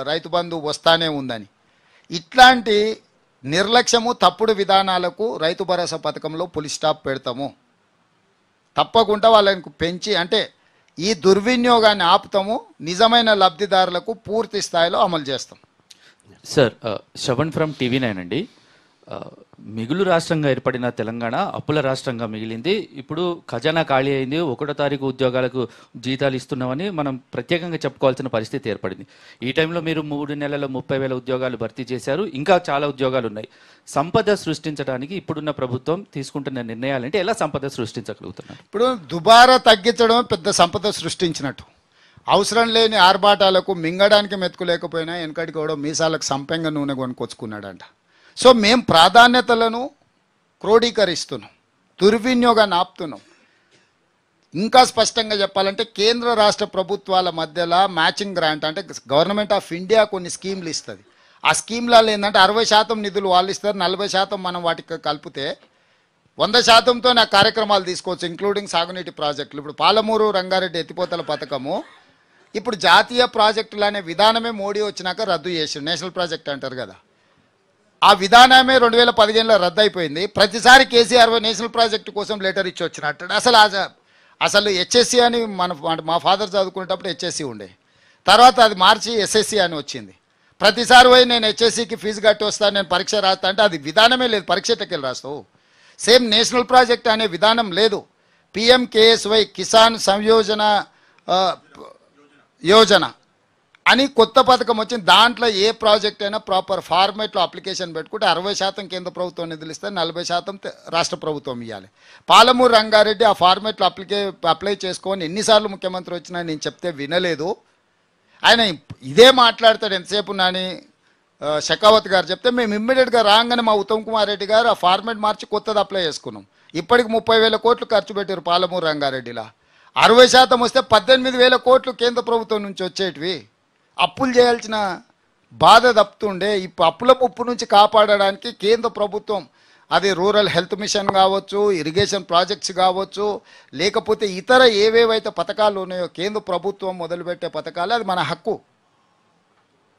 రైతు బంధు వస్తానే ఉందని. ఇట్లాంటి నిర్లక్ష్యము తప్పుడు విధానాలకు రైతు భరోసా పథకంలో పులి స్టాప్ పెడతాము. తప్పకుండా వాళ్ళని పెంచి అంటే ఈ దుర్వినియోగాన్ని ఆపుతాము, నిజమైన లబ్ధిదారులకు పూర్తి స్థాయిలో అమలు చేస్తాం. సార్, శ్రవణ్ ఫ్రమ్ టీవీ9 అండి. మిగులు రాష్ట్రంగా ఏర్పడిన తెలంగాణ అప్పుల రాష్ట్రంగా మిగిలింది. ఇప్పుడు ఖజానా ఖాళీ అయింది. 1వ తారీఖు ఉద్యోగాలకు జీతాలు ఇస్తున్నామని మనం ప్రత్యేకంగా చెప్పుకోవాల్సిన పరిస్థితి ఏర్పడింది. ఈ టైంలో మీరు 3 నెలల్లో 30,000 ఉద్యోగాలు భర్తీ చేశారు. ఇంకా చాలా ఉద్యోగాలు ఉన్నాయి. సంపద సృష్టించడానికి ఇప్పుడున్న ప్రభుత్వం తీసుకుంటున్న నిర్ణయాలంటే ఎలా సంపద సృష్టించగలుగుతున్నారు? ఇప్పుడు దుబారా తగ్గించడం పెద్ద సంపద సృష్టించినట్టు. అవసరం లేని ఆర్భాటాలకు మింగడానికి మెతుకులేకపోయినా వెనకటికి కూడా మీసాలకు సంపెంగ నూనె కొనుక్కొచ్చుకున్నాడంట. సో మేము ప్రాధాన్యతలను క్రోడీకరిస్తున్నాం, దుర్వినియోగాన్ని ఆపుతున్నాం. ఇంకా స్పష్టంగా చెప్పాలంటే కేంద్ర రాష్ట్ర ప్రభుత్వాల మధ్యలో మ్యాచింగ్ గ్రాంట్ అంటే గవర్నమెంట్ ఆఫ్ ఇండియా కొన్ని స్కీమ్లు ఇస్తుంది. ఆ స్కీమ్లలో ఏంటంటే 60% నిధులు వాళ్ళు ఇస్తారు, 40% మనం వాటికి కలిపితే 100%తో నా కార్యక్రమాలు తీసుకోవచ్చు, ఇంక్లూడింగ్ సాగునీటి ప్రాజెక్టులు. ఇప్పుడు పాలమూరు రంగారెడ్డి ఎత్తిపోతల పథకము ఇప్పుడు జాతీయ ప్రాజెక్టులు అనే విధానమే మోడీ వచ్చినాక రద్దు చేసి, నేషనల్ ప్రాజెక్ట్ అంటారు కదా, ఆ విధానమే 2015లో రద్దు అయిపోయింది. ప్రతిసారి కేసీఆర్ నేషనల్ ప్రాజెక్టు కోసం లెటర్ ఇచ్చి వచ్చినట్టు. అసలు హెచ్ఎస్సి అని మా ఫాదర్ చదువుకునేటప్పుడు హెచ్ఎస్సి ఉండే, తర్వాత అది మార్చి ఎస్ఎస్సి అని వచ్చింది. ప్రతిసారి పోయి నేను హెచ్ఎస్సికి ఫీజు కట్టి వస్తాను, నేను పరీక్ష రాస్తా అంటే అది విధానమే లేదు. పరీక్షకి వెళ్ళి రాస్తావు. సేమ్ నేషనల్ ప్రాజెక్ట్ అనే విధానం లేదు. పిఎంకేఎస్వై కిసాన్ సంయోజన యోజన అని కొత్త పథకం వచ్చింది. దాంట్లో ఏ ప్రాజెక్ట్ అయినా ప్రాపర్ ఫార్మేట్లో అప్లికేషన్ పెట్టుకుంటే 60% కేంద్ర ప్రభుత్వం నిధులు ఇస్తే 40% రాష్ట్ర ప్రభుత్వం ఇవ్వాలి. పాలమూరు రంగారెడ్డి ఆ ఫార్మేట్లో అప్లై చేసుకొని ఎన్నిసార్లు ముఖ్యమంత్రి వచ్చినా నేను చెప్తే వినలేదు. ఆయన ఇదే మాట్లాడతాడు ఎంతసేపు నాని. షెకావత్ గారు చెప్తే మేము ఇమ్మీడియట్గా రాగానే మా ఉత్తమ్ కుమార్ రెడ్డి గారు ఆ ఫార్మేట్ మార్చి కొత్తది అప్లై చేసుకున్నాం. ఇప్పటికి 30,000 కోట్లు ఖర్చు పెట్టారు పాలమూరు రంగారెడ్డిలా. 60% వస్తే 18,000 కోట్లు కేంద్ర ప్రభుత్వం నుంచి వచ్చేటివి. అప్పులు చేయాల్సిన బాధ తప్పుతుండే. ఇప్పుడు అప్పుల ముప్పు నుంచి కాపాడడానికి కేంద్ర ప్రభుత్వం అది రూరల్ హెల్త్ మిషన్ కావచ్చు, ఇరిగేషన్ ప్రాజెక్ట్స్ కావచ్చు, లేకపోతే ఇతర ఏవేవైతే పథకాలు ఉన్నాయో కేంద్ర ప్రభుత్వం మొదలుపెట్టే పథకాలు, అది మన హక్కు.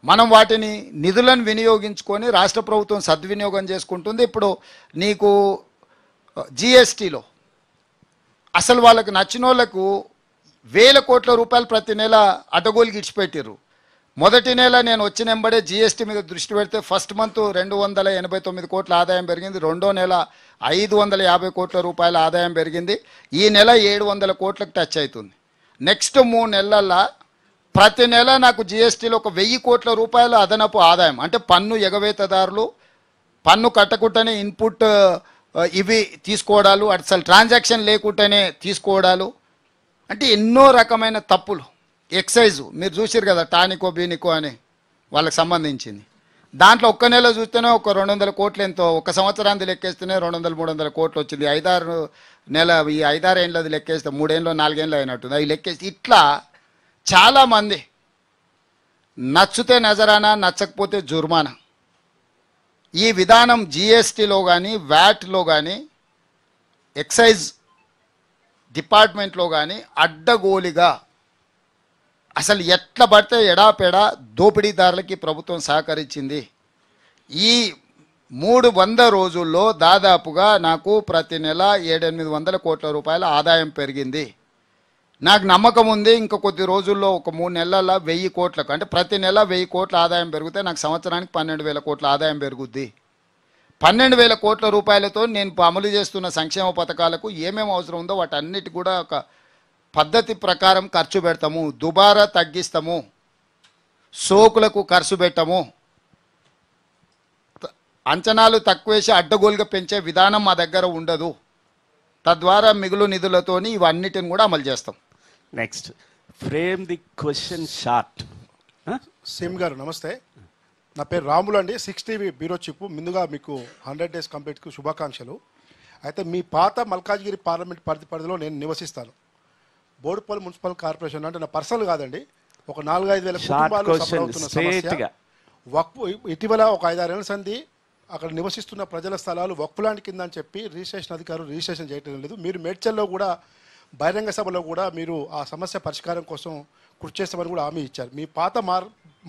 మనం వాటిని నిధులను వినియోగించుకొని రాష్ట్ర ప్రభుత్వం సద్వినియోగం చేసుకుంటుంది. ఇప్పుడు నీకు జిఎస్టీలో అసలు వాళ్ళకి నచ్చిన వాళ్ళకు 1,000 కోట్ల రూపాయలు ప్రతి నెల అడ్డగోలుకి ఇచ్చిపెట్టారు. మొదటి నెల నేను వచ్చిన వెంబడే జిఎస్టీ మీద దృష్టి పెడితే ఫస్ట్ మంత్ 289 కోట్ల ఆదాయం పెరిగింది. రెండో నెల 550 కోట్ల రూపాయల ఆదాయం పెరిగింది. ఈ నెల 700 కోట్లకు టచ్ అవుతుంది. నెక్స్ట్ 3 నెలల్లో ప్రతి నెల నాకు జిఎస్టీలో ఒక 1,000 కోట్ల రూపాయల అదనపు ఆదాయం, అంటే పన్ను ఎగవేతదారులు పన్ను కట్టకుండానే ఇన్పుట్ ఇవి తీసుకోవడాలు, అసలు ట్రాన్సాక్షన్ లేకుండానే తీసుకోవడాలు, అంటే ఎన్నో రకమైన తప్పులు. ఎక్సైజు మీరు చూసారు కదా, టానికో బీనికో అని వాళ్ళకి సంబంధించింది. దాంట్లో ఒక్క నెల చూస్తేనే ఒక 200 కోట్లు ఎంతో, ఒక సంవత్సరానికి లెక్కేస్తేనే 200-300 కోట్లు వచ్చింది. 5-6 నెల ఈ 5-6 ఏళ్ళది లెక్కేస్తే 3 ఏళ్ళు 4 ఏళ్ళు అయినట్టుంది. అవి లెక్కేసి ఇట్లా చాలామంది నచ్చితే నజరానా, నచ్చకపోతే జుర్మానా. ఈ విధానం జిఎస్టీలో కానీ, వ్యాట్లో కానీ, ఎక్సైజ్ డిపార్ట్మెంట్లో కానీ అడ్డగోలిగా అసలు ఎట్లా పడితే ఎడాపెడా దోపిడీదారులకి ప్రభుత్వం సహకరించింది. ఈ 300 రోజుల్లో దాదాపుగా నాకు ప్రతి నెల 700-800 కోట్ల రూపాయల ఆదాయం పెరిగింది. నాకు నమ్మకం ఉంది ఇంకా కొద్ది రోజుల్లో ఒక 3 నెలల 1,000 కోట్లకు, అంటే ప్రతి నెల 1,000 కోట్ల ఆదాయం పెరిగితే నాకు సంవత్సరానికి 12,000 కోట్ల ఆదాయం పెరుగుద్ది. 12,000 కోట్ల రూపాయలతో నేను అమలు చేస్తున్న సంక్షేమ పథకాలకు ఏమేమి అవసరం ఉందో వాటన్నిటి కూడా ఒక పద్ధతి ప్రకారం ఖర్చు పెడతాము. దుబారా తగ్గిస్తాము, సోకులకు ఖర్చు పెట్టము, అంచనాలు తక్కువేసి అడ్డగోలుగా పెంచే విధానం మా దగ్గర ఉండదు. తద్వారా మిగులు నిధులతోని ఇవన్నిటిని కూడా అమలు చేస్తాం. Next frame the question short. CM గారు నమస్తే, నా పేరు రాములు అండి, 6TV బ్యూరో చీఫ్. ముందుగా మీకు 100 డేస్ కంప్లీట్కు శుభాకాంక్షలు. అయితే మీ పాత మల్కాజ్గిరి పార్లమెంట్ పరిధిలో నేను నివసిస్తాను. బోడుపల్లి మున్సిపల్ కార్పొరేషన్ అంటే నా పర్సనల్ కాదండి, ఒక 4-5 వేల కుటుంబాలు సఫర్ అవుతున్న సమస్య. వక్ఫ్ ఇటీవల ఒక 5-6 ఏళ్ల సంది అక్కడ నివసిస్తున్న ప్రజల స్థలాలు వక్ఫ్ ల్యాండ్ కింద అని చెప్పి రిజిస్ట్రేషన్ అధికారులు రిజిస్ట్రేషన్ చేయటం లేదు. మీరు మేడ్చల్లో కూడా బహిరంగ సభలో కూడా మీరు ఆ సమస్య పరిష్కారం కోసం కృషి చేస్తామని కూడా హామీ ఇచ్చారు. మీ పాత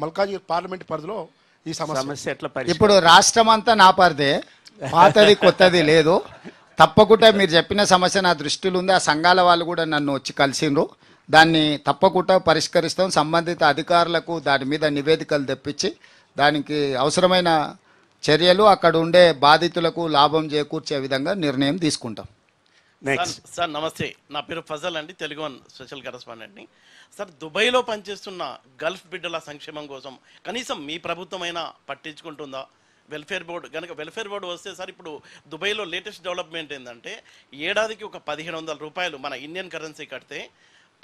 మల్కాజ్గిరి పార్లమెంట్ పరిధిలో ఈ సమస్య సమస్య ఎట్లా ఇప్పుడు రాష్ట్రం అంతా నా పరిదే, పాతది కొత్తది లేదు. తప్పకుండా మీరు చెప్పిన సమస్య నా దృష్టిలో ఉంది. ఆ సంఘాల వాళ్ళు కూడా నన్ను వచ్చి కలిసిండ్రు. దాన్ని తప్పకుండా పరిష్కరిస్తాం. సంబంధిత అధికారులకు దాని మీద నివేదికలు తెప్పించి దానికి అవసరమైన చర్యలు అక్కడ ఉండే బాధితులకు లాభం చేకూర్చే విధంగా నిర్ణయం తీసుకుంటాం. నెక్స్ట్ సార్ నమస్తే, నా పేరు ఫజల్ అండి, తెలుగు వన్ స్పెషల్ కరెస్పాండెంట్ని. సార్ దుబాయ్లో పనిచేస్తున్న గల్ఫ్ బిడ్డల సంక్షేమం కోసం కనీసం మీ ప్రభుత్వమైనా పట్టించుకుంటుందా? వెల్ఫేర్ బోర్డు కనుక వెల్ఫేర్ బోర్డు వస్తే సార్ ఇప్పుడు దుబాయ్లో లేటెస్ట్ డెవలప్మెంట్ ఏంటంటే ఏడాదికి ఒక 1500 రూపాయలు మన ఇండియన్ కరెన్సీ కడితే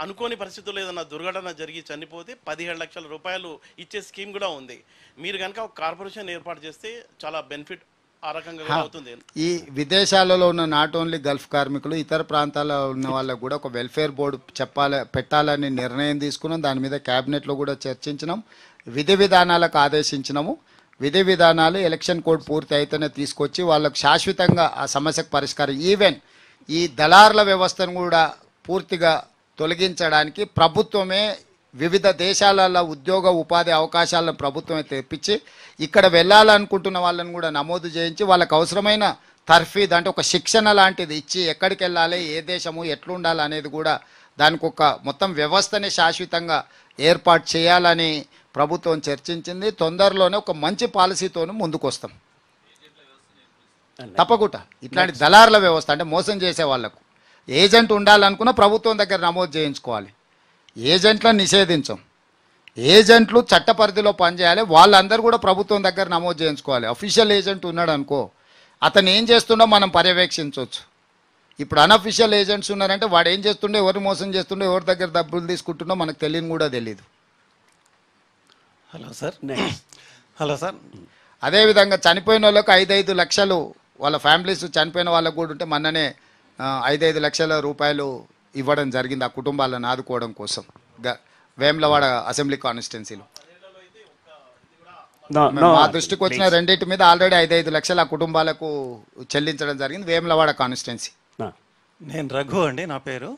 అనుకోని పరిస్థితుల్లో ఏదైనా దుర్ఘటన జరిగి చనిపోతే 17 లక్షల రూపాయలు ఇచ్చే స్కీమ్ కూడా ఉంది. మీరు కనుక ఒక కార్పొరేషన్ ఏర్పాటు చేస్తే చాలా బెనిఫిట్ ఆ రకంగా కూడా అవుతుంది. ఈ విదేశాలలో ఉన్న నాట్ ఓన్లీ గల్ఫ్ కార్మికులు, ఇతర ప్రాంతాల్లో ఉన్న వాళ్ళకు కూడా ఒక వెల్ఫేర్ బోర్డు పెట్టాలని నిర్ణయం తీసుకున్నాం. దాని మీద క్యాబినెట్లో కూడా చర్చించినాం, విధి విధానాలకు ఆదేశించినాము. విధి విధానాలు ఎలక్షన్ కోడ్ పూర్తి అయితేనే తీసుకొచ్చి వాళ్ళకు శాశ్వతంగా ఆ సమస్యకు పరిష్కారం, ఈవెన్ ఈ దళారుల వ్యవస్థను కూడా పూర్తిగా తొలగించడానికి ప్రభుత్వమే వివిధ దేశాలలో ఉద్యోగ ఉపాధి అవకాశాలను ప్రభుత్వమే తెప్పించి ఇక్కడ వెళ్ళాలనుకుంటున్న వాళ్ళని కూడా నమోదు చేయించి వాళ్ళకు అవసరమైన తర్ఫీద్ అంటే ఒక శిక్షణ లాంటిది ఇచ్చి ఎక్కడికి వెళ్ళాలి, ఏ దేశము ఎట్లుండాలి అనేది కూడా దానికి ఒక మొత్తం వ్యవస్థని శాశ్వతంగా ఏర్పాటు చేయాలని ప్రభుత్వం చర్చించింది. తొందరలోనే ఒక మంచి పాలసీతో ముందుకు వస్తాం. తప్పకుండా ఇట్లాంటి దళారుల వ్యవస్థ అంటే మోసం చేసే వాళ్లకు ఏజెంట్ ఉండాలనుకున్న ప్రభుత్వం దగ్గర నమోదు చేయించుకోవాలి. ఏజెంట్లను నిషేధించం. ఏజెంట్లు చట్ట పరిధిలో పనిచేయాలి. వాళ్ళందరూ కూడా ప్రభుత్వం దగ్గర నమోదు చేయించుకోవాలి. అఫీషియల్ ఏజెంట్ ఉన్నాడు అనుకో, అతను ఏం చేస్తుండో మనం పర్యవేక్షించవచ్చు. ఇప్పుడు అనఫీషియల్ ఏజెంట్స్ ఉన్నారంటే వాడు ఏం చేస్తుండో, ఎవరు మోసం చేస్తుండో, ఎవరి దగ్గర డబ్బులు తీసుకుంటుండో మనకు తెలియని కూడా తెలియదు. Hello sir. Hello sir. అదేవిధంగా చనిపోయిన వాళ్ళకు 5-5 లక్షలు వాళ్ళ ఫ్యామిలీస్ చనిపోయిన వాళ్ళకు కూడా ఉంటే మొన్ననే 5-5 లక్షల రూపాయలు ఇవ్వడం జరిగింది ఆ కుటుంబాలను ఆదుకోవడం కోసం వేములవాడ అసెంబ్లీ కాన్స్టిట్యున్సీలో. మా దృష్టికి వచ్చిన రెండింటి మీద ఆల్రెడీ 5-5 లక్షలు ఆ కుటుంబాలకు చెల్లించడం జరిగింది వేములవాడ కాన్స్టిట్యున్సీ. నేను రఘు అండి నా పేరు.